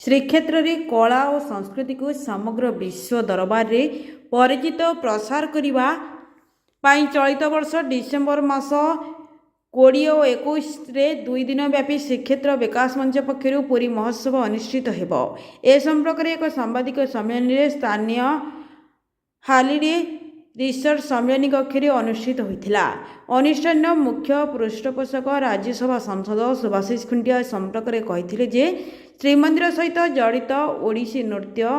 श्रीक्षेत्र में कला और संस्कृति को समग्र विश्व दरबार रे परिचित प्रसार करने चलित वर्ष डिसेम्बर मास 20 और 21 दुई दिन व्यापी श्रीक्षेत्र विकास मंच पक्षर पुरी महोत्सव अनुष्ठित हो। ए संपर्क में एक सांबादिक सम्मेलन में स्थानीय हाली रिसर्च सम्मेलन कक्ष अनुष्ठित होता। अनुष्ठान मुख्य पृष्ठपोषक राज्यसभा सांसद सुभाषिष खुंटिया संपर्क में कही श्रीमंदिर सहित जड़ित ओडिसी नृत्य,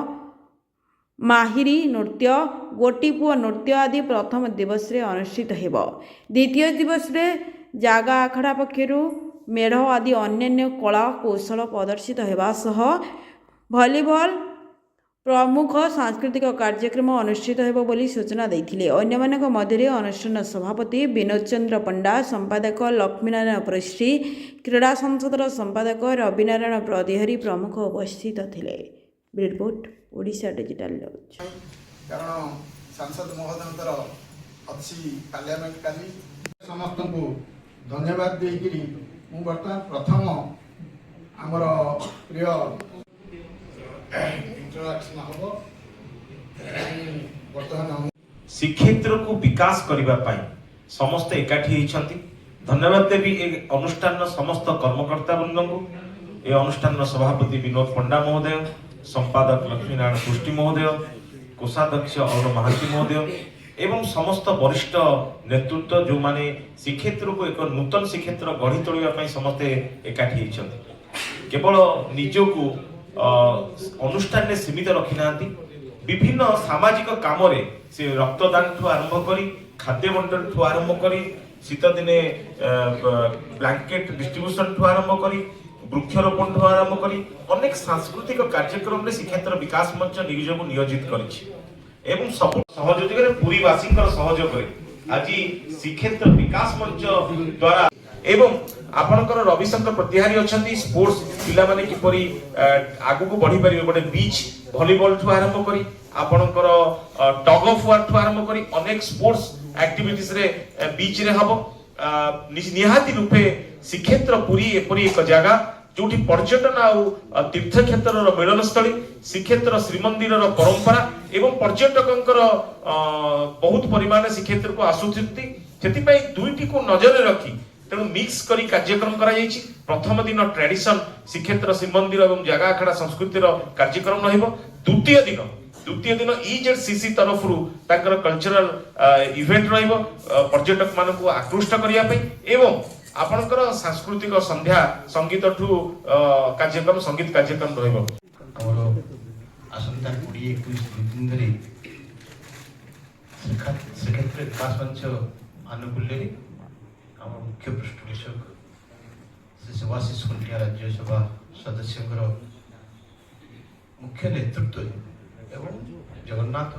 माहिरी नृत्य, गोटीपुआ नृत्य आदि प्रथम दिवस रे अनुष्ठित हो। द्वितीय दिवस रे जागा आखड़ा पक्षर मेढ़ आदि अन्य कला कौशल प्रदर्शित होगा सह भलीबल प्रमुख सांस्कृतिक कार्यक्रम अनुष्ठित हो बोली सूचना देते। अन्य मध्य अनुष्ठान सभापति विनोद चंद्र पंडा, संपादक लक्ष्मीनारायण पृष्ठी, क्रीड़ा संसदर संपादक रविनारायण प्रदिहरी प्रमुख उपस्थित थे। Report Odisha digital news. कारण सांसद महोदय अच्छी पार्लियामेंट काली समस्त को धन्यवाद देकरी मु बर्तमान प्रथम आमर प्रिय इंट्रोडक्शन हम बर्तमान श्रीक्षेत्र को विकास करने समस्त एकाठी होती। धन्यवाद देवी ए अनुष्ठान समस्त कर्मकर्ता वृंद को, ए अनुष्ठान सभापति विनोद पंडा महोदय, संपादक लक्ष्मीनारायण पुष्टि महोदय, कोषाध्यक्ष अरुण महांती महोदय एवं समस्त वरिष्ठ नेतृत्व जो माने श्रीक्षेत्र को एक नूतन श्रीक्षेत्र गढ़ी तोड़ाई समस्ते एकाठी होती। केवल निजको अनुष्ठान में सीमित रखी ना, विभिन्न सामाजिक काम से रक्तदान ठू आरंभ करी, खाद्य बंटन ठू आरंभ करी, शीत दिने ब्लैंकेट डिस्ट्रीब्यूशन ठू आरंभ करी, वृक्षरोपण ठू आरंभ करी अनेक सांस्कृतिक कार्यक्रम में श्रीक्षेत्र विकास मंच निज को नियोजित करिछि एवं सब सहयोग पुरीवासी सहयोग आज श्रीक्षेत्र विकास मंच द्वारा एवं आपणकर रविशंकर प्रतिहारी अच्छा स्पोर्ट्स पिला माने किपरि आगु को बढ़ी पारिबे गोटे बीच वॉलीबॉल ठू आरंभ करी आपणकर टग ऑफ वार ठू आरंभ करी अनेक स्पोर्ट्स एक्टिविटीज रे बीच रे हबो। निहाती रूपे श्रीक्षेत्र पुरी एपरि एक जगह जोठी पर्यटन आ तीर्थ क्षेत्र मिलनस्थली, श्रीक्षेत्र श्रीमंदिर परंपरा एवं पर्यटकंकर बहुत परिमाण श्रीक्षेत्र को आसुचंती। सेतिपई दुईटी को नजर रखी तेणु मिक्स करी कार्यक्रम करा जायछि। प्रथम दिन ट्रेडिशन श्रीक्षेत्र श्रीमंदिर एवं जगह आखड़ा संस्कृतिर कार्यक्रम रहिबो। द्वितीय दिन इजेडसीसी तरफ ताकर कल्चरल इवेंट रहिबो पर्यटक मान को आकृष्ट करिया पई एवं आपनकर सांस्कृतिक संध्या संगीत ठू कार्यक्रम संगीत कार्यक्रम रहिबो। हमरो आसंता 20-21 दिन धरि श्रीक्षेत्र विकास मंच आनुकूल्य हम मुख्य पृष्ठपोषक श्री सुभाषिष खुंटिया राज्यसभा सदस्य मुख्य नेतृत्व एवं जगन्नाथ